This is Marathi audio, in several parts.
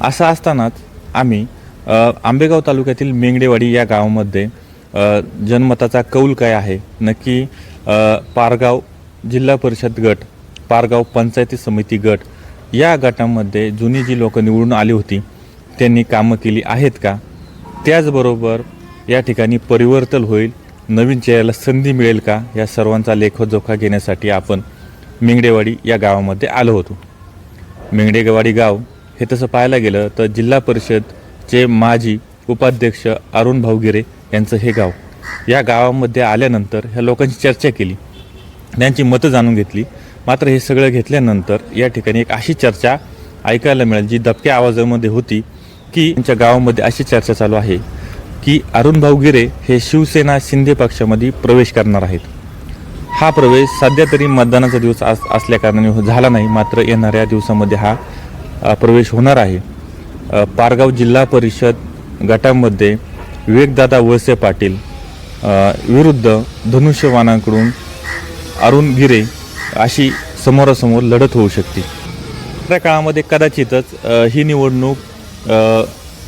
असं असतानाच आम्ही आंबेगाव तालुक्यातील मेंगडेवाडी या गावामध्ये जनमताचा कौल काय आहे, नक्की पारगाव जिल्हा परिषद गट, पारगाव पंचायती समिती गट या गटामध्ये जुनी जी लोक निवडून आली होती त्यांनी कामं केली आहेत का, त्याचबरोबर या ठिकाणी परिवर्तन होईल, नवीन चेहऱ्याला संधी मिळेल का, या सर्वांचा लेखोजोखा घेण्यासाठी आपण मेंगडेवाडी या गावामध्ये आलो होतो. मेंगडेवाडी गाव हे तसं पाहायला गेलं तर जिल्हा परिषदचे माजी उपाध्यक्ष अरुण भाऊगिरे यांचं हे गाव. या गावामध्ये आल्यानंतर ह्या लोकांची चर्चा केली, त्यांची मतं जाणून घेतली. मात्र हे सगळं घेतल्यानंतर या ठिकाणी एक अशी चर्चा ऐकायला मिळेल जी दबक्या आवाजामध्ये होती की त्यांच्या गावामध्ये अशी चर्चा चालू आहे की अरुण भाऊगिरे हे शिवसेना शिंदे पक्षामध्ये प्रवेश करणार आहेत. हा प्रवेश सध्या तरी मतदानाचा दिवस असल्याकारणाने झाला नाही, मात्र येणाऱ्या दिवसामध्ये हा प्रवेश होणार आहे. पारगाव जिल्हा परिषद गटामध्ये विवेकदादा वळसे पाटील विरुद्ध धनुष्यबाणाकडून अरुण गिरे अशी समोरासमोर लढत होऊ शकते. त्या काळामध्ये कदाचितच ही निवडणूक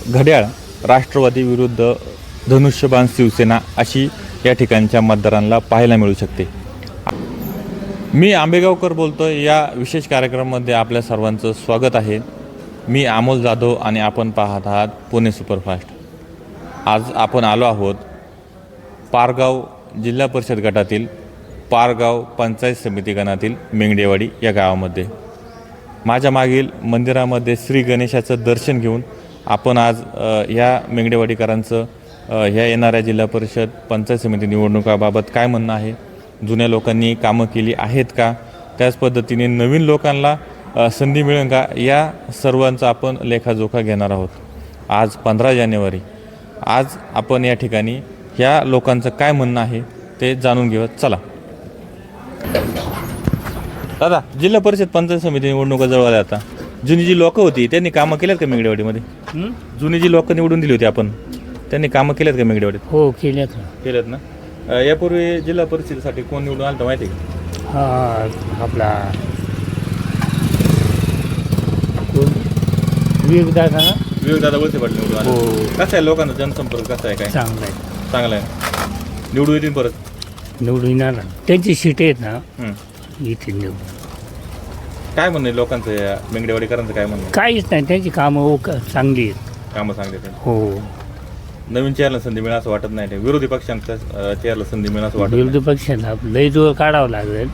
घड्याळ राष्ट्रवादी विरुद्ध धनुष्यबाण शिवसेना अशी या ठिकाणच्या मतदारांना पाहायला मिळू शकते. मी आंबेगावकर बोलतो. या विशेष कार्यक्रमामध्ये आपल्या सर्वांचं स्वागत आहे. मी अमोल जाधव आणि आपण पाहत आहात पुणे सुपरफास्ट. आज आपण आलो आहोत पारगाव जिल्हा परिषद गटातील पारगाव पंचायत समिती गणातील मेंगडेवाडी या गावामध्ये. माझ्या मागील मंदिरामध्ये श्री गणेशाचं दर्शन घेऊन आपण आज ह्या मेंगडेवाडीकरांचं ह्या येणाऱ्या जिल्हा परिषद पंचायत समिती निवडणुकाबाबत काय म्हणणं आहे, जुन्या लोकांनी कामं केली आहेत का, त्याच पद्धतीने नवीन लोकांना संधी मिळेल का, या सर्वांचा आपण लेखाजोखा घेणार आहोत. आज 15 जानेवारी. आज आपण या ठिकाणी ह्या लोकांचं काय म्हणणं आहे ते जाणून घेऊया. चला दादा, जिल्हा परिषद पंचायत समिती निवडणुका जवळ आल्या. आता जुनी जी लोकं होती त्यांनी कामं केल्यात का मेंगडेवाडीमध्ये? जुनी जी लोकं निवडून दिली होती आपण, त्यांनी कामं केल्यात का मेंगडेवाडीत? हो केल्यात ना. यापूर्वी जिल्हा परिषदेसाठी कोण निवडून आलं तर माहिती आहे का? हा आपला विवेकदादा वळसे पाटील निवडून आले. हो. कसं आहे लोकांचा जनसंपर्क कसा आहे? काय चांगला आहे, चांगला आहे. निवडून येतील परत? निवडून येणार. त्यांची सीट आहेत ना, इथे निवडून. काय म्हणणं आहे लोकांचं, या मेंगडेवाडीकरांचं काय म्हणणं? काहीच नाही, त्यांची कामं चांगली आहेत. कामं सांगते ते. हो. नवीन चेहऱ्याला संधी मिळेल असं वाटत नाही. विरोधी पक्षांच्या चेहऱ्याला संधी मिळेल असं वाटत विरोधी पक्षाला लय जोर काढावं लागेल.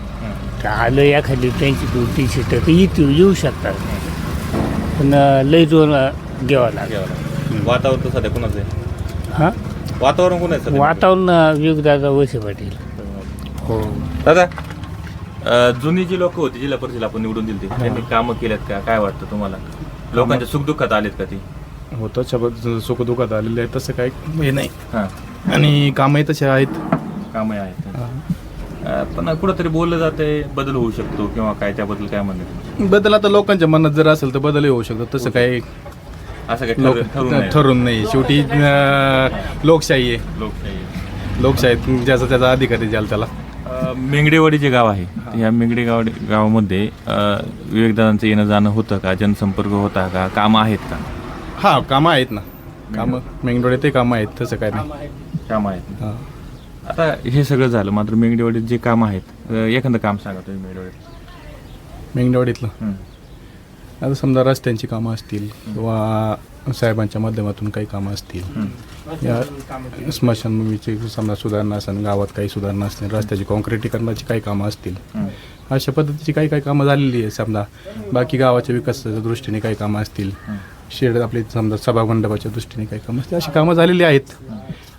तर आलं एखादी त्यांची 2-3 सीट तर येऊ शकतात, पण लय जोर घ्यावं लागेल. वातावरण तर सध्या कुणाचं आहे? हां, वातावरण कोणाचं आहे? वातावरण विवेकदादा वळसे पाटील. हो. दादा, जुनी जी लोक होती जिल्हा परिषदेला आपण निवडून दिली त्यांनी कामं केल्यात का? काय वाटतं तुम्हाला? लोकांच्या सुखदुःखात आलेत का ती? हो, त्याच्याबद्दल सुखदुःखात आलेले आहे तसं काही हे नाही. हां, आणि कामही तसे आहेत. कामं आहेत. पण कुठंतरी बोललं जाते बदल होऊ शकतो किंवा काय, त्याबद्दल काय म्हणणं? बदल आता लोकांच्या मनात जर असेल तर बदलही होऊ शकतो. तसं काही असं काही ठरवून नाही. शेवटी लोकशाही आहे. लोकशाहीत ज्याचा त्याचा अधिकारी द्याल त्याला. मेंगडेवाडी जे गाव आहे, या मेंगडेवाडी गावामध्ये विवेकदादांचं येणं जाणं होतं का? जनसंपर्क होता का? कामं आहेत का? हा, कामं आहेत ना. कामं मेंगडेवाडी ते कामं आहेत, तसं काय नाही. कामं आहेत. हां. आता हे सगळं झालं, मात्र मेंगडेवाडीत जे कामं आहेत, एखादं काम सांगा तुम्ही मेंगडेवाडीत. मेंगडेवाडीतलं आता समजा रस्त्यांची कामं असतील किंवा साहेबांच्या माध्यमातून काही कामं असतील, या स्मशानभूमीची समजा सुधारणा असेल, गावात काही सुधारणा असतील, रस्त्याची काँक्रिटीकरणाची काही कामं असतील, अशा पद्धतीची काही काही कामं झालेली आहे. समजा बाकी गावाच्या विकासाच्या दृष्टीने काही कामं असतील, शेड आपली समजा सभामंडपाच्या दृष्टीने काही कामं असतील, अशी कामं झालेली आहेत.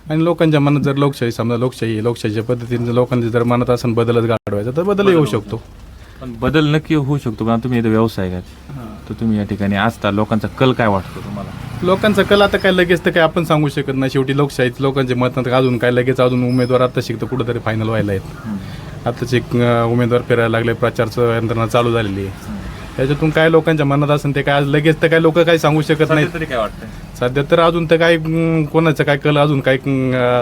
आणि लोकांच्या मनात जर लोकशाही समजा लोकशाहीच्या पद्धतीने लोकांच्या जर मनात असेल बदलच घडवायचा तर बदलही होऊ शकतो. पण बदल नक्की होऊ शकतो. पण तुम्ही इथं व्यवसाय का, तर तुम्ही या ठिकाणी असता, लोकांचा कल काय वाटतो तुम्हाला? लोकांचा कल आता काय लगेच तर काय आपण सांगू शकत नाही. शेवटी लोकशाहीत लोकांचे मत अजून काय लगेच अजून उमेदवार आता शिकतं कुठंतरी फायनल व्हायला आहेत. आताच एक उमेदवार फिरायला लागले, प्रचारचं यंत्रणा चालू झालेली आहे. त्याच्यातून काय लोकांच्या मनात असेल ते काय लगेच तर काय लोक काही सांगू शकत नाही. तरी काय वाटतं सध्या तर अजून तर काय कोणाचं काय कल अजून काय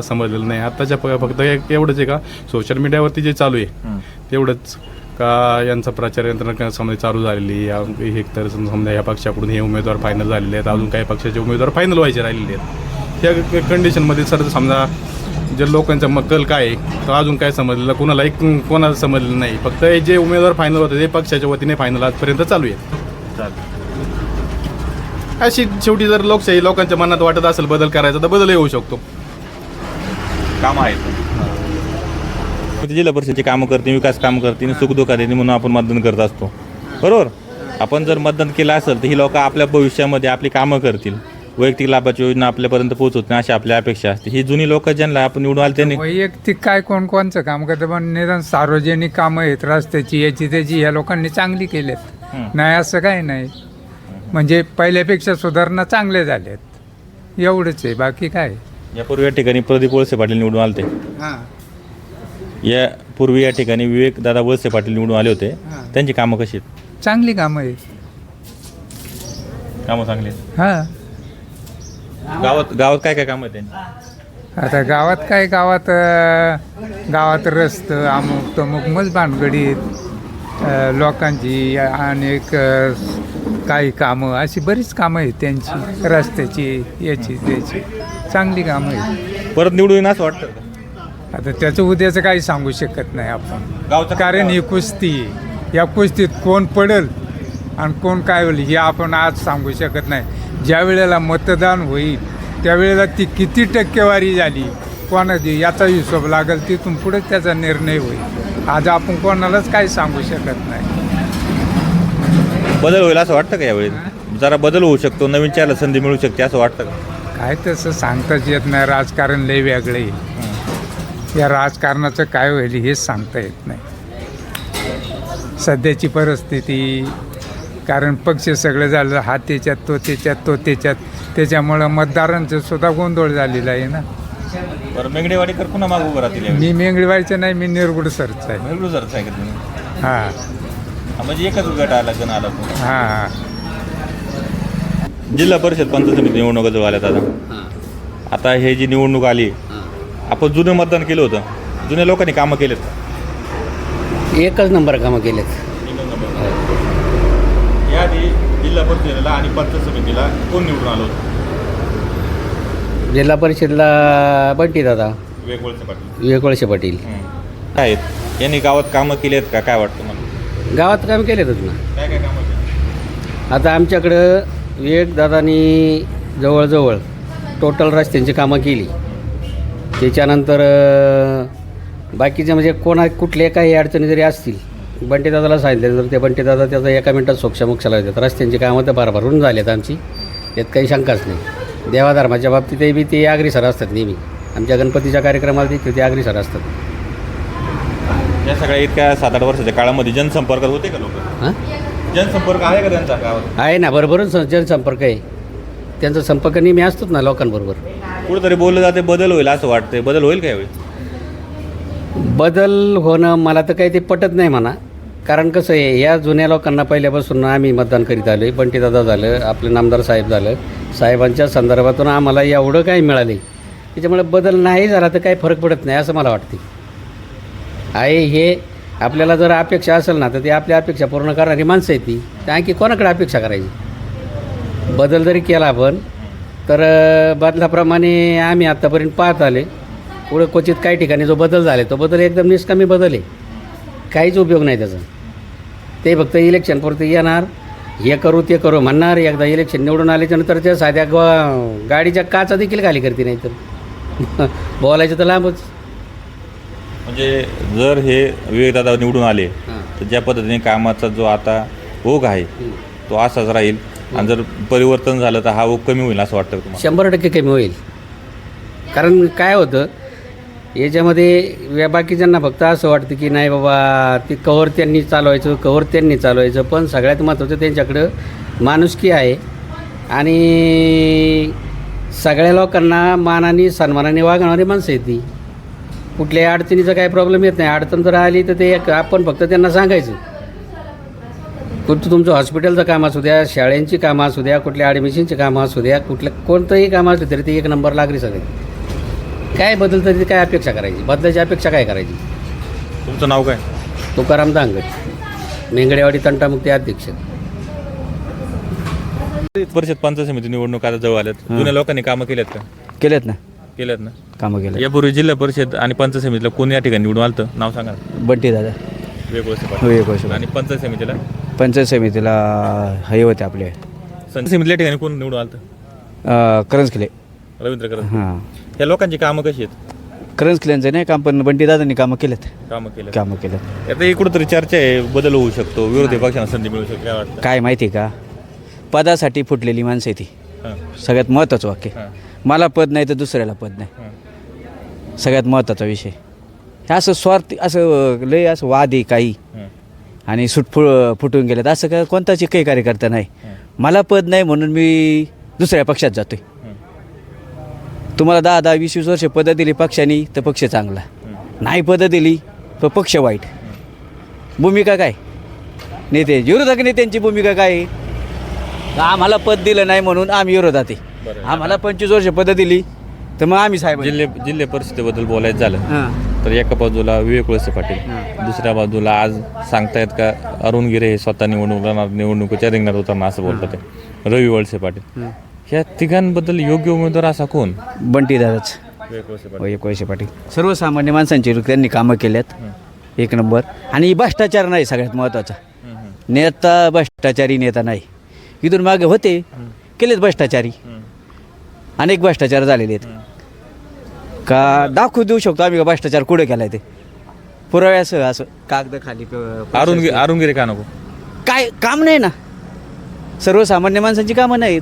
समजलेलं नाही. आताच्या फक्त एवढंच आहे का सोशल मीडियावरती जे चालू आहे तेवढंच का यांचा प्रचार यंत्रणा समजा चालू झालेली एक तर समजा या पक्षाकडून हे उमेदवार फायनल झालेले आहेत, अजून काही पक्षाचे उमेदवार फायनल व्हायचे राहिलेले आहेत. त्या कंडिशनमध्ये सर समजा जे लोकांचा कल काय आहे तर अजून काय समजलेलं कोणाला समजलेलं नाही. फक्त हे जे उमेदवार फायनल होते ते पक्षाच्या वतीने फायनल आजपर्यंत चालू आहे. अशी शेवटी जर लोकशाही लोकांच्या मनात वाटत असेल बदल करायचा तर बदलही होऊ शकतो. काम आहेत जिल्हा परिषदेची कामं करते, विकास कामं करते, सुखदुःखात येते म्हणून आपण मतदान करत असतो, बरोबर. आपण जर मतदान केलं असेल तर ही लोक आपल्या भविष्यामध्ये आपली कामं करतील, वैयक्तिक लाभाची योजना आपल्यापर्यंत पोहोचवत नाही अशी आपल्या अपेक्षा असते. ही जुनी लोक ज्यांना आपण निवडून आले त्यांनी वैयक्तिक काय कोणचं काम करतं, पण निदान सार्वजनिक कामं आहेत रस्त्याची याची त्याची या लोकांनी चांगली केलेत. नाही असं काही नाही, म्हणजे पहिल्यापेक्षा सुधारणा चांगल्या झाल्यात, एवढंच आहे, बाकी काय. यापूर्वी या ठिकाणी प्रदीप वळसे पाटील निवडून आले होते. यापूर्वी या ठिकाणी विवेक दादा वळसे पाटील निवडून आले होते. त्यांची कामं कशी आहेत? चांगली कामं आहेत. कामं चांगली आहेत. हां, गावात काय काय कामं आहेत त्यांची? आता गावात काय, गावात रस्तं अमुक तमुक मज भानगडीत लोकांची अनेक काही कामं अशी बरीच कामं आहेत त्यांची, रस्त्याची याची त्याची चांगली कामं आहेत. परत निवडून येईन असं वाटतं का? आता त्याचं उद्याचं काही सांगू शकत नाही आपण, गावचं कारण ही कुस्ती आहे. या कुस्तीत कोण पडेल आणि कोण काय होईल हे आपण आज सांगू शकत नाही. ज्या वेळेला मतदान होईल त्यावेळेला ती किती टक्केवारी झाली कोणाची याचा हिशोब लागेल, तिथून पुढे त्याचा निर्णय होईल. आज आपण कोणालाच काही सांगू शकत नाही. बदल होईल असं वाटतं का यावेळी? जरा बदल होऊ शकतो, नवीन चेहऱ्याला संधी मिळू शकते असं वाटतं का? काय तसं सांगताच येत नाही, राजकारण लय वेगळं आहे. या राजकारणाचं काय होईल हेच सांगता येत नाही सध्याची परिस्थिती. कारण पक्ष सगळं झालं, हा त्याच्यात तो त्याच्यात तो त्याच्यात, त्याच्यामुळं मतदारांचं सुद्धा गोंधळ झालेला आहे ना. बरं, मेंगडेवाडीकर पुन्हा मागे उभं राहतील यावेळी? मी मेंगळीवाडीचं नाही, मी निरगुड सरच आहे. मेंगडूजरचं आहे का तुम्ही? हां म्हणजे एकच गट आला, जण आला तो. हां. जिल्हा परिषद पंचायत समिती निवडणुका जवळ आल्या दादा. आता हे जी निवडणूक आली, आपण जुनं मतदान केलं होतं, जुन्या लोकांनी कामं केलेत का? एकच नंबर कामं केलेत. याआधी जिल्हा परिषदेला आणि पंचायत समितीला कोण निवडून आलं होतं? जिल्हा परिषदला बंटी दादा, विवेक वळसे पाटील. विवेक वळसे पाटील. काय आहेत यांनी गावात कामं केली आहेत का, काय वाटतं मला? गावात काम केलेतच ना. काय काय कामं केली? आता आमच्याकडं विवेक दादानी जवळजवळ टोटल रस्त्यांची कामं केली. त्याच्यानंतर बाकीचे म्हणजे कुठले काही अडचणी जरी असतील बंटीदादाला सांगितले तर ते बंटीदादा त्याचा एका मिनिटात सोक्षामोक्षाला येतात. रस्त्यांची कामं तर भरभरून झालेत आमची, यात काही शंकाच नाही. देवाधर्माच्या बाबतीतही बी ते अग्रेसर असतात नेहमी. आमच्या गणपतीच्या कार्यक्रमाला देखील ते अग्रेसर असतात. या सगळ्या इतक्या 7-8 वर्षाच्या काळामध्ये जनसंपर्कात होते का लोक? हां, जनसंपर्क आहे का त्यांचा गावात? आहे ना, बरोबरून जनसंपर्क आहे त्यांचा. संपर्क नेहमी असतोच ना लोकांबरोबर. कुठेतरी बोललं जाते बदल होईल असं वाटतंय, बदल होईल का यावेळी? बदल होणं मला तर काही ते पटत नाही म्हणा. कारण कसं आहे, या जुन्या लोकांना पहिल्यापासून आम्ही मतदान करीत आलो आहे. बंटीदादा झालं, आपले नामदार साहेब झालं, साहेबांच्या संदर्भातून आम्हाला एवढं काही मिळाले, त्याच्यामुळे बदल नाही झाला तर काही फरक पडत नाही असं मला वाटते. आहे हे आपल्याला जर अपेक्षा असेल ना तर ते आपल्या अपेक्षा पूर्ण करणारी माणसं आहेत ती. तर आणखी कोणाकडे अपेक्षा करायची? बदल जरी केला आपण तर बदलाप्रमाणे आम्ही आत्तापर्यंत पाहत आले. पुढे क्वचित काही ठिकाणी जो बदल झाले तो बदल एकदम निष्कामी बदल आहे, काहीच उपयोग नाही त्याचा. ते फक्त इलेक्शनपुरते येणार, हे करू ते करू म्हणणार. एकदा इलेक्शन निवडून आल्याच्यानंतर त्या साध्या गाडीच्या काचा देखील खाली करते, नाही तर बोलायचं तर लांबच. म्हणजे जर हे विवेकदादा निवडून आले तर ज्या पद्धतीने कामाचा जो आता ओघ आहे तो असाच राहील, आणि जर परिवर्तन झालं तर हा ओघ कमी होईल असं वाटतं तुम्हाला? 100% कमी होईल. कारण काय होतं याच्यामध्ये, बाकीच्यांना फक्त असं वाटतं की नाही बाबा ते कवर त्यांनी चालवायचं, पण सगळ्यात महत्त्वाचं त्यांच्याकडं माणुसकी आहे आणि सगळ्या लोकांना मानाने सन्मानाने वागणारी माणसं आहेत ती. कुठल्याही अडचणीचा काही प्रॉब्लेम येत नाही. अडचण जर आली तर ते आपण फक्त त्यांना सांगायचं. तुमचं हॉस्पिटलचं काम असू द्या, शाळेंची कामं असू द्या, कुठल्या ॲडमिशनची कामं असू द्या, कोणतंही काम असलं तरी ते एक नंबर लागली सगळे. काय बदल तरी काय अपेक्षा करायची? बदलायची अपेक्षा काय करायची? तुमचं नाव काय? तुकाराम दांगट. मेंगडेवाडी तंटामुक्ती अध्यक्ष. परिषद पंचायत समिती निवडणूक आता जवळ आल्यात. जुन्या लोकांनी कामं केल्यात का? केलेत ना, केल्यात ना. कामं केले. यापूर्वी जिल्हा परिषद आणि पंचायत समितीला कोण या ठिकाणी निवडून आलं नाव सांगा. बंटी दादा वेगवेगळं आणि पंचायत समितीला पंचायत समितीला हे होते आपले पंचायत समितीला ठिकाणी कोण निवडून आलं? करंज किल्ले. रवींद्र करंज. हां, या लोकांची कामं कशी आहेत? करंज किल्ल्यांचं नाही काम, पण बंटी दादांनी कामं केलेत. कामं केलं. कामं केलेत. आता ही कुठंतरी चर्चा आहे, बदल होऊ शकतो, विरोधी पक्षांना संधी मिळू शकते, काय वाटतं? काय माहिती का, पदासाठी फुटलेली माणसं आहे ती. हां, सगळ्यात महत्त्वाचं वाक्य. हां, मला पद नाही तर दुसऱ्याला पद नाही, हां, सगळ्यात महत्त्वाचा विषय. हे असं स्वार्थी, असं लय असं वाद आहे काही, हां, आणि फुटून गेलेत असं काय कोणताच काही कार्यकर्ता नाही. हां, मला पद नाही म्हणून मी दुसऱ्या पक्षात जातोय. हां, तुम्हाला 10-10, 20-20 वर्ष पदं दिली पक्षाने तर पक्ष चांगला, नाही पदं दिली तर पक्ष वाईट. भूमिका काय नेते, विरोधक नेत्यांची भूमिका काय आहे? आम्हाला पद दिलं नाही म्हणून आम्ही विरोधात आहे. बरं. आम्हाला 25 वर्ष पदं दिली तर मग आम्ही साहेब. जिल्हा परिषदेबद्दल बोलायचं झालं हां, तर एका बाजूला विवेक वळसे पाटील, दुसऱ्या बाजूला आज सांगतायत का अरुण गिरे हे स्वतः निवडणुकीच्या रिंगणात उतरणार असं बोलतात ते रवी वळसे पाटील. ह्या तिघांबद्दल योग्य उमेदवार असा कोण? बंटी दादाच, विवेक वळसे पाटील. विवेक वळसे पाटील. सर्वसामान्य माणसांची त्यांनी कामं केल्यात एक नंबर. आणि भ्रष्टाचार नाही सगळ्यात महत्त्वाचा. नेता भ्रष्टाचारी नेता नाही. इथून मागे होते, केलेत भ्रष्टाचारी, अनेक भ्रष्टाचार झालेले आहेत. का दाखवू देऊ शकतो आम्ही का भ्रष्टाचार कुठे केलाय ते पुराव्यासह, असं कागद खाली अरुण गिरे का नको? काय काम नाही ना, सर्वसामान्य माणसांची कामं नाहीत.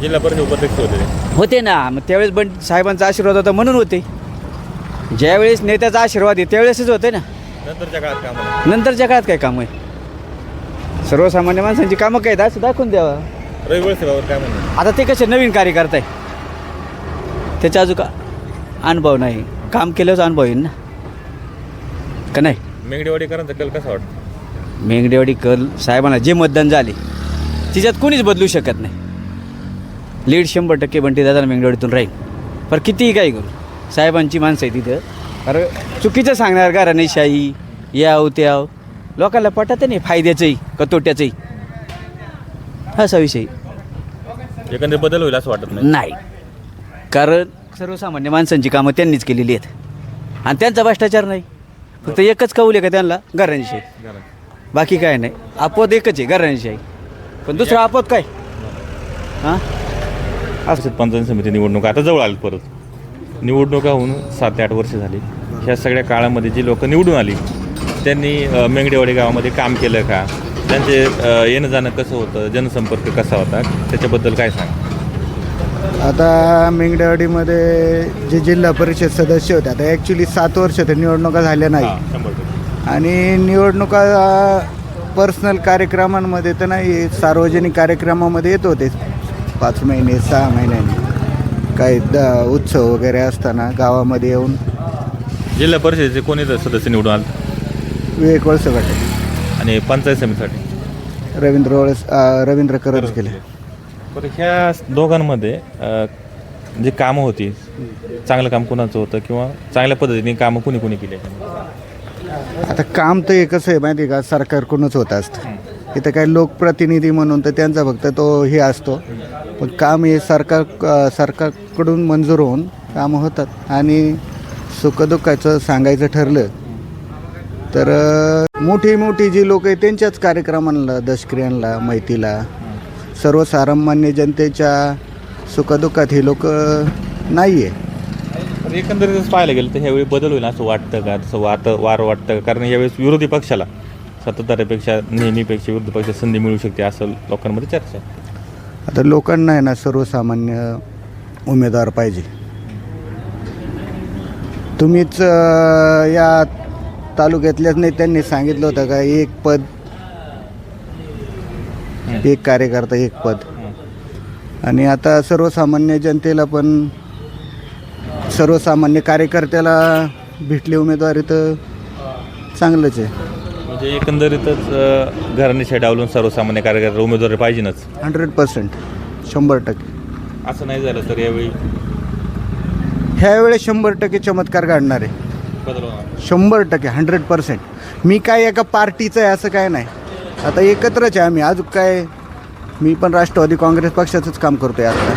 जिल्हा परिषद उपाध्यक्ष होते ते. होते ना, मग त्यावेळेस बंटी साहेबांचा आशीर्वाद होता म्हणून होते. ज्यावेळेस नेत्याचा आशीर्वाद आहे त्यावेळेसच होते ना. नंतरच्या काळात काम नंतरच्या काळात काय काम आहे? सर्वसामान्य माणसांची कामं काय आहेत असं दाखवून द्यावा. रवी वळसे बाबत काय म्हणणं? आता ते कसे नवीन कार्य करताय, त्याचा अजून का अनुभव नाही, काम केल्याच अनुभव येईल ना, का नाही? मेंगडेवाडीकरांचा कल कसा वाटतं? मेंगडेवाडी कल साहेबांना जे मतदान झाले तिच्यात कोणीच बदलू शकत नाही. लीड 100% बंटी दादा मेंगडेवाडीतून राहील. पण कितीही काय करू, साहेबांची माणसं आहे तिथं. कारण चुकीचं सांगणार घराणेशाही याव त्याव, लोकांना पटत नाही फायद्याचंही का तोट्याचंही, असा विषय एखादे बदल होईल असं वाटत नाही. नाही. कारण सर्वसामान्य माणसांची कामं त्यांनीच केलेली आहेत आणि त्यांचा भ्रष्टाचार नाही. फक्त एकच कौल आहे का त्यांना, घराणेशाही, बाकी काय नाही. आपद एकच आहे, घराणेशाही. पण दुसरं आपद काय? हां, असं पंचायत समिती निवडणूक आता जवळ आली. परत निवडणुका होऊन 7 ते 8 वर्ष झाली. ह्या सगळ्या काळामध्ये जी लोक निवडून आली त्यांनी मेंगडेवाडी गावामध्ये काम केलं का? त्यांचे येणं जाणं कसं होतं, जनसंपर्क कसा होता, त्याच्याबद्दल काय सांग? आता मेंगडेवाडीमध्ये जे जिल्हा परिषद सदस्य होते, आता ॲक्च्युली 7 वर्ष ते निवडणुका झाल्या नाही. 100%. आणि निवडणुका पर्सनल कार्यक्रमांमध्ये तर नाही, सार्वजनिक कार्यक्रमामध्ये येत होते 5 महिने 6 महिन्यांनी, काही उत्सव वगैरे असताना गावामध्ये येऊन. जिल्हा परिषदेचे कोणी सदस्य निवडून आले? विवेक वळसे पाटील. आणि पंचायत समितीसाठी रवींद्र करंज केले. बरं, ह्या दोघांमध्ये जी कामं होती, चांगलं काम कोणाचं होतं किंवा चांगल्या पद्धतीने कामं कोणी केली? आता काम तर हे कसं आहे माहिती आहे का, सरकारकडूनच होत असतं. इथं काही लोकप्रतिनिधी म्हणून तर त्यांचा फक्त तो हे असतो, पण काम हे सरकारकडून मंजूर होऊन कामं होतात. आणि सुखदुःखाचं सांगायचं ठरलं तर मोठी जी लोक आहेत त्यांच्याच कार्यक्रमांना, दशक्रियांना, माहितीला, सर्वसामान्य जनतेच्या सुखदुःखात हे लोक नाही आहे. एकंदरीतच पाहायला गेलं तर ह्यावेळी बदल होईल असं वाटतं का? तसं वार वाटतं का? कारण यावेळेस विरोधी पक्षाला सत्ताधाऱ्यापेक्षा नेहमीपेक्षा विरोधी पक्षाला संधी मिळू शकते असं लोकांमध्ये चर्चा आहे. आता लोकांना आहे ना सर्वसामान्य उमेदवार पाहिजे. तुम्हीच या तालुक्यातल्याच नेत्यांनी सांगितलं होतं का, एक पद एक कार्यकर्ता एक पद. आणि आता सर्वसामान्य जनतेला पण, सर्वसामान्य कार्यकर्त्याला भेटली उमेदवारी तर चांगलंच आहे. म्हणजे एकंदरीतच घराणेशाही डावलून सर्वसामान्य कार्यकर्ता उमेदवारी पाहिजेच. 100%, 100%. असं नाही झालं तर यावेळी ह्यावेळेस 100% चमत्कार घडणार आहे. बदल होणार. 100% 100%. मी काय एका पार्टीचं आहे असं काय नाही. आता एकत्रच आहे आम्ही. अजून काय, मी पण राष्ट्रवादी काँग्रेस पक्षाचंच काम करतोय आता.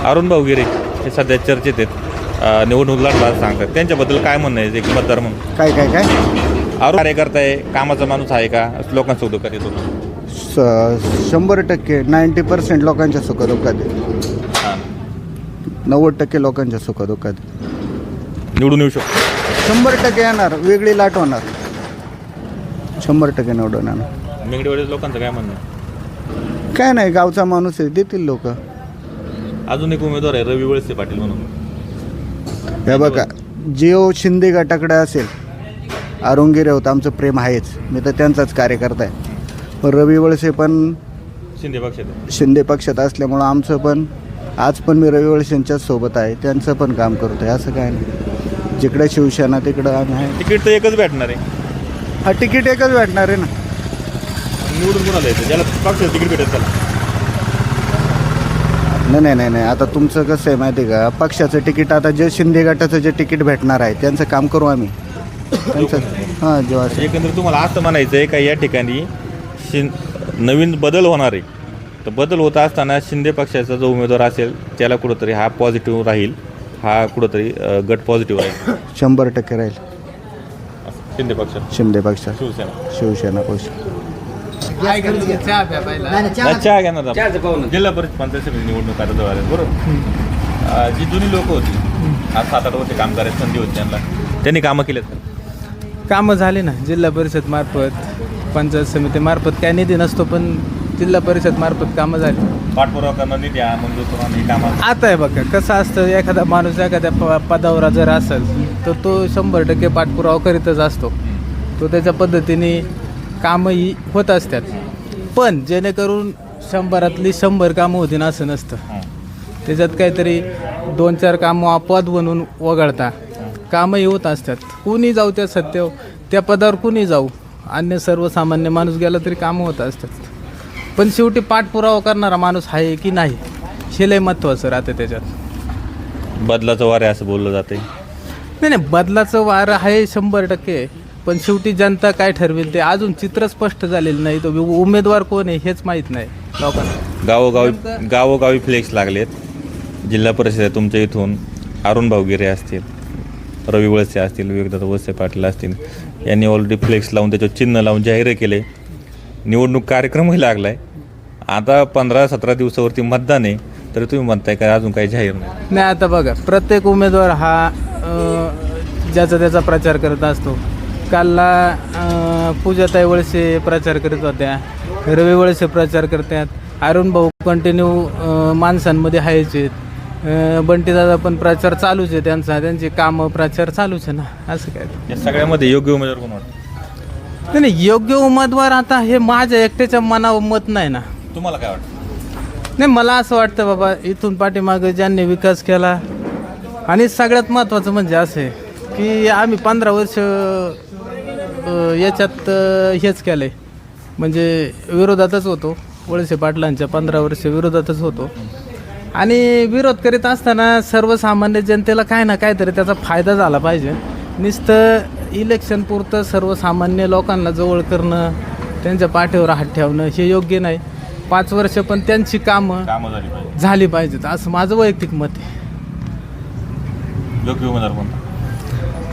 अरुण भाऊ गिरे हे सध्या चर्चेत आहेत, निवडणूक लढणार सांगतात, त्यांच्याबद्दल काय म्हणणं आहे एक मतदार म्हणून? काय काय काय अरुण कार्यकर्ता आहे, कामाचा माणूस आहे का, लोकांसोबत कधी येतो? 100% 90% लोकांच्या सुखदुःखात आहे. 90% लोकांच्या सुखदुःखात आहे. निवडून येऊ शकतो. 100% येणार, वेगळी लाट होणार. 100% निवडून येणार. मेंगडेवाडी लोकांचं काय म्हणणं आहे? काय नाही, गावचा माणूस आहे, देतील लोक. अजून एक उमेदवार आहे रवी वळसे पाटील म्हणून. हे बघा, जिओ शिंदे गटाकडे असेल, अरुण गिरे होतं, आमचं प्रेम आहेच, मी तर त्यांचाच कार्यकर्ता आहे. पण रवी वळसे पण शिंदे पक्षात आहे. शिंदे पक्षात असल्यामुळं आमचं पण, आज पण मी रवी वळसेंच्याच सोबत आहे, त्यांचं पण काम करतो आहे. असं काय नाही, जिकडे शिवसेना तिकडं आम्ही आहे. तिकीट तर एकच भेटणार आहे. हा, तिकीट एकच भेटणार आहे ना. निवडून कोणाला येतं, ज्याला पक्षाचं तिकीट भेटेल त्याला? नाही, आता तुमचं कसं आहे माहिती आहे का, पक्षाचं तिकीट, आता जे शिंदे गटाचं जे तिकीट भेटणार आहे त्यांचं काम करू आम्ही. त्यांचं हां, जेव्हा एकंदरीत तुम्हाला असं म्हणायचं आहे का या ठिकाणी नवीन बदल होणार आहे, तर बदल होत असताना शिंदे पक्षाचा जो उमेदवार असेल त्याला कुठंतरी हा पॉझिटिव्ह राहील, हा कुठंतरी गट पॉझिटिव्ह राहील. 100% राहील शिंदे पक्षात, शिंदे पक्षात, शिवसेना. शिवसेना पक्ष. चहा घ्या ना. जिल्हा परिषद पंचायत समिती निवडणूक आता जवळ आल्या, बरोबर? जी जुनी लोक होती, आज 7-8 वर्ष काम करायची संधी होती त्यांना, त्यांनी कामं केलेत का? कामं झाले ना. जिल्हा परिषद मार्फत, पंचायत समितीमार्फत काय निधी नसतो, पण जिल्हा परिषद मार्फत कामं झाली. पाठपुरावा करणं, निधी मंजूर करून ही कामं. आता आहे बघा कसं असतं, एखादा माणूस एखाद्या पदावर जर असेल तर तो 100% पाठपुरावा करीतच असतो. तो त्याच्या पद्धतीने कामंही होत असतात. पण जेणेकरून 100रातली 100 कामं होती ना असं नसतं. त्याच्यात काहीतरी 2-4 कामं अपवाद बनवून वगळता कामंही होत असतात. कुणी जाऊ त्या सत्य, त्या पदावर कुणी जाऊ, अन्य सर्वसामान्य माणूस गेला तरी कामं होत असतात. पण शेवटी पाठपुरावा करणारा माणूस आहे की नाही हे लय महत्त्वाचं राहतं त्याच्यात. बदलाचं वार आहे असं बोललं जाते. नाही, बदलाचं वारं आहे 100%. पण शेवटी जनता काय ठरवेल ते अजून चित्र स्पष्ट झालेलं नाही. तो उमेदवार कोण आहे हेच माहीत नाही लोकांना. गावोगावी फ्लेक्स लागलेत. जिल्हा परिषद तुमच्या इथून अरुण भाऊ गिरे असतील, रवी वळसे असतील, विवेकदादा वळसे पाटील असतील, यांनी ऑलरेडी फ्लेक्स लावून त्याच्यावर चिन्ह लावून जाहीर केले. निवडणूक कार्यक्रमही लागला आहे. आता 15-17 दिवसावरती मतदान आहे, तरी तुम्ही म्हणताय का अजून काही जाहीर नाही? आता बघा, प्रत्येक उमेदवार हा ज्याचा त्याचा प्रचार करत असतो. कालला पूजाताई वळसे प्रचार करत होत्या, रवी वळसे प्रचार करतात, अरुण भाऊ कंटिन्यू माणसांमध्ये आहेच आहेत, बंटीदादा पण प्रचार चालूच आहे त्यांचा, त्यांची कामं प्रचार चालूच आहे ना. असं काय या सगळ्यामध्ये योग्य उमेदवार कोण वाटतं? नाही, योग्य उमेदवार आता हे माझ्या एकट्याच्या मनावर मत नाही ना. तुम्हाला काय वाटतं? नाही, मला असं वाटतं बाबा, इथून पाठीमागं ज्यांनी विकास केला, आणि सगळ्यात महत्त्वाचं म्हणजे असं आहे की आम्ही 15 वर्ष याच्यात हेच केलं आहे, म्हणजे विरोधातच होतो. वळसे पाटलांच्या 15 वर्ष विरोधातच होतो. आणि विरोध करीत असताना सर्वसामान्य जनतेला काय ना काहीतरी त्याचा फायदा झाला पाहिजे. नुसतं इलेक्शनपुरतं सर्वसामान्य लोकांना जवळ करणं, त्यांच्या पाठीवर हात ठेवणं हे योग्य नाही. 5 वर्ष पण त्यांची कामं झाली पाहिजेत असं माझं वैयक्तिक मत आहे. योग्य उमेदवार कोणता?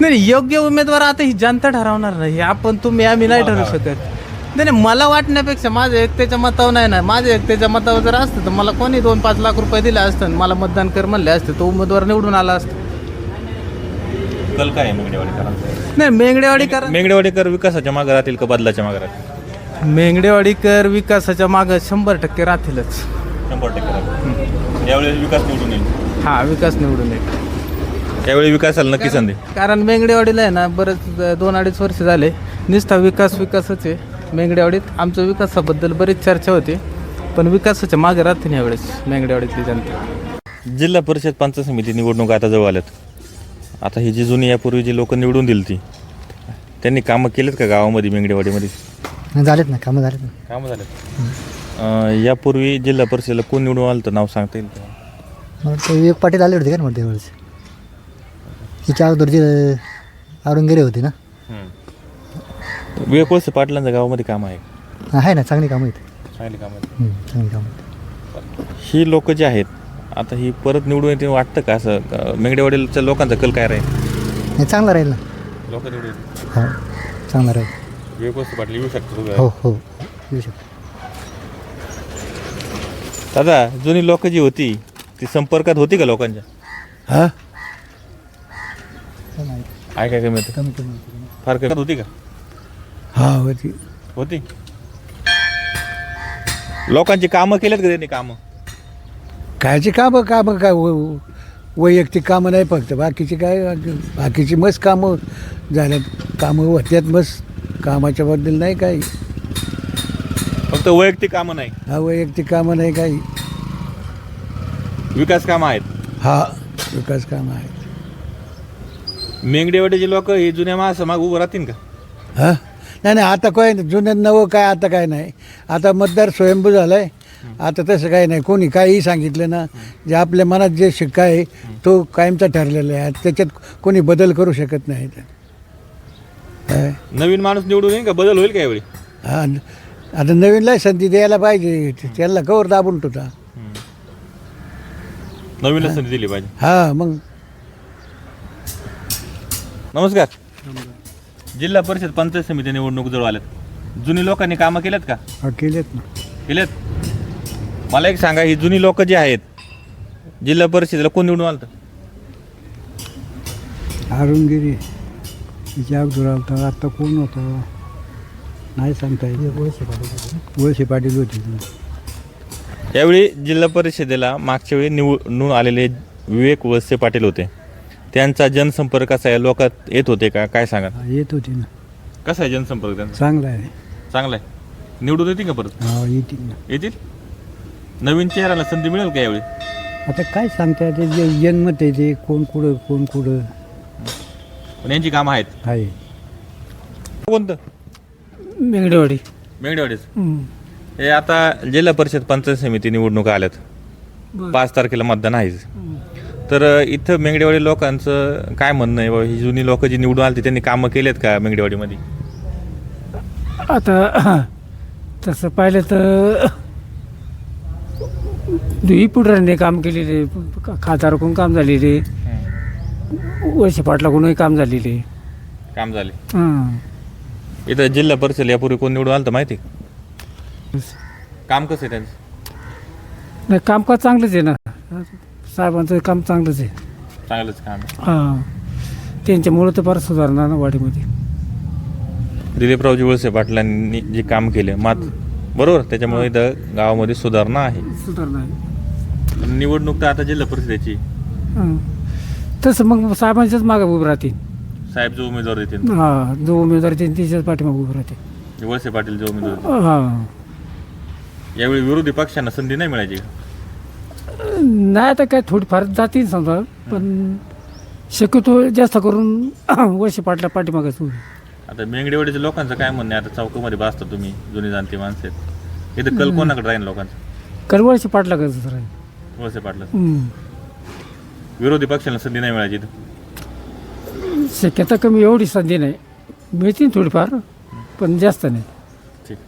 नाही, योग्य उमेदवार आता ही जनता ठरवणार नाही. आपण तुम्ही आम्ही नाही ठरवू शकत. नाही, मला वाटण्यापेक्षा माझ्या एकट्याच्या मतावर नाही ना. माझ्या एकट्याच्या मतावर जर असतं तर मला कोणी 2-5 लाख रुपये दिले असतं, मला मतदान कर म्हणले असते, तो उमेदवार निवडून आला असता. कल काय आहे मेंगडेवाडीकरांचा? नाही, मेंगडेवाडीकर विकासाच्या मागे राहतील का बदलाच्या मागे राहतील? मेंगडेवाडीकर विकासाच्या मागं 100% राहतीलच. 100% राहतील. यावेळी विकास निवडून येईल. हा, विकास निवडून येईल. त्यावेळी विकासाला नक्की संधी. कारण मेंगडेवाडीला आहे ना बरंच 2-2.5 वर्ष झाले नुसता विकासच आहे. मेंगडेवाडीत आमच्या विकासाबद्दल बरीच चर्चा होती, पण विकासाच्या मागे राहते नाही यावेळेस मेंगडेवाडीतली जनता. जिल्हा परिषद पंचायत समिती निवडणूक आता जवळ आल्यात. आता ही जी जुनी यापूर्वी जी लोक निवडून दिली ती, त्यांनी कामं केलेत का गावामध्ये, मेंगडेवाडीमध्ये? झालेत ना, कामं झालेत ना. कामं झालेत. यापूर्वी जिल्हा परिषदेला कोण निवडून आलं तर नाव सांगता येईल का? मला वाटतं विवेक पाटील आले होते का ना त्यावेळेस. हिच्या अगोदरची औरंगजेब होती ना. विवेक वळसे पाटलांच्या गावामध्ये काम आहे, आहे ना, चांगली कामं आहेत. चांगली काम आहे. चांगली कामं आहेत. ही लोक जी आहेत आता ही परत निवडून येते वाटतं का असं? मेंगडेवाडीच्या लोकांचा कल काय राहील? नाही, चांगला राहील ना. लोक निवडून येतील. हो, चांगला राहील. विवेक वळसे पाटील येऊ शकतो. हो हो येऊ शकतो. दादा, जुनी लोक जी होती ती संपर्कात होती का लोकांच्या? हां आहे काय कमी कमी कमी फार कमी होती का? हां होती. होती. लोकांची कामं केल्यात का त्यांनी? कामं कायची कामं कामं काय वैयक्तिक कामं नाही, फक्त बाकीची काय बाकीची मस्त कामं झाल्यात, कामं होत्यात मस्त, कामाच्याबद्दल नाही काही. फक्त वैयक्तिक कामं नाही, हा वैयक्तिक कामं नाही काही. विकास कामं आहेत. हा विकास कामं आहेत. मेंगडेवाडीचे लोक हे जुन्या माणसामाग उभं राहतील का? हां नाही नाही, आता काय जुन्यात नवं काय, आता काय नाही. आता मतदार स्वयंभू झाला आहे. आता तसं काही नाही, कोणी काहीही सांगितलं ना, जे आपल्या मनात जे शिक्का आहे तो कायमचा ठरलेला आहे. त्याच्यात कोणी बदल करू शकत नाही. काय नवीन माणूस निवडून येईल का? बदल होईल का यावेळी? हा आता नवीनला संधी द्यायला पाहिजे, त्याला कवर दाबून ठेवता. नवीनच संधी दिली पाहिजे. हा मग नमस्कार. जिल्हा परिषद पंचायत समिती निवडणूक जवळ आल्यात. जुनी लोकांनी कामं केल्यात का? केलेत ना. केल्यात. मला एक सांगा, ही जुनी लोक जी आहेत जिल्हा परिषदेला कोण निवडून आलं? अरुणगिरी तिच्या अगोदर आलता, आत्ता कोण होता नाही सांगता येत. वळसे पाटील होते. यावेळी जिल्हा परिषदेला मागच्या वेळी निवडून आलेले विवेक वळसे पाटील होते. त्यांचा जनसंपर्क कसा आहे? लोकात येत होते का? काय सांगा. येत होती ना. कसा आहे जनसंपर्क त्यांचा? चांगला आहे. चांगला आहे. निवडून येतील का परत? हा येतील ना. येतील. नवीन चेहऱ्याला संधी मिळेल का यावेळी? आता काय सांगता येते, जे जन्मत आहे ते कोण कुठं पण यांची कामं आहेत. आहे. कोणतं? मेंगडेवाडी. मेंगडेवाडीच. हे आता जिल्हा परिषद पंचायत समिती निवडणुका आल्यात. 5 तारखेला मतदान आहेच. तर इथं मेंगडेवाडी लोकांचं काय म्हणणं आहे बाबा, ही जुनी लोक जी निवडून आली त्यांनी कामं केलेत का मेंगडेवाडीमध्ये? आता तसं पाहिलं तर दुई पुढाऱ्यांनी काम केलेले, खासदारकडून काम झालेले, वळसे पाटलाकडूनही काम झालेले. काम झाले. हां. इथं जिल्हा परिषद यापूर्वी कोण निवडून आलं तर माहिती आहे? काम कसं आहे त्यांचं? नाही, कामकाज चांगलंच आहे ना. साहेबांचं काम चांगलंच आहे. चांगलंच काम आहे. हां, त्यांच्यामुळं तर फार सुधारणा ना वाडीमध्ये. दिलीपरावजी वळसे पाटलांनी जे काम केले बरोबर, त्याच्यामुळे इथं गावामध्ये सुधारणा आहे. सुधारणा आहे. निवडणूक तर आता जिल्हा परिषदेची. हां, तसं मग साहेबांच्याच मागे उभं राहतील. साहेब जो उमेदवार देतील, हां, जो उमेदवार देतील त्याच्याच पाठीमागे उभं राहतील. वळसे पाटील जो उमेदवार देतील. हां. यावेळी विरोधी पक्षांना संधी नाही मिळायची का? नाही, आता काय थोडीफार जातील समजा, पण शक्यतो जास्त करून वळसे पाटला पाठीमागेच उभे. आता मेंगडेवाडीच्या लोकांचं काय म्हणणं आहे? आता चौकामध्ये बसता तुम्ही, जुनी जाणती माणसं आहेत. इथं कल कोणाकडे राहील लोकांचं? कल वळसे पाटला कसं राहील. वळसे पाटला. विरोधी पक्षांना संधी नाही मिळायची इथं? शक्यता कमी, एवढी संधी नाही. मिळतील थोडीफार, पण जास्त नाही. ठीक.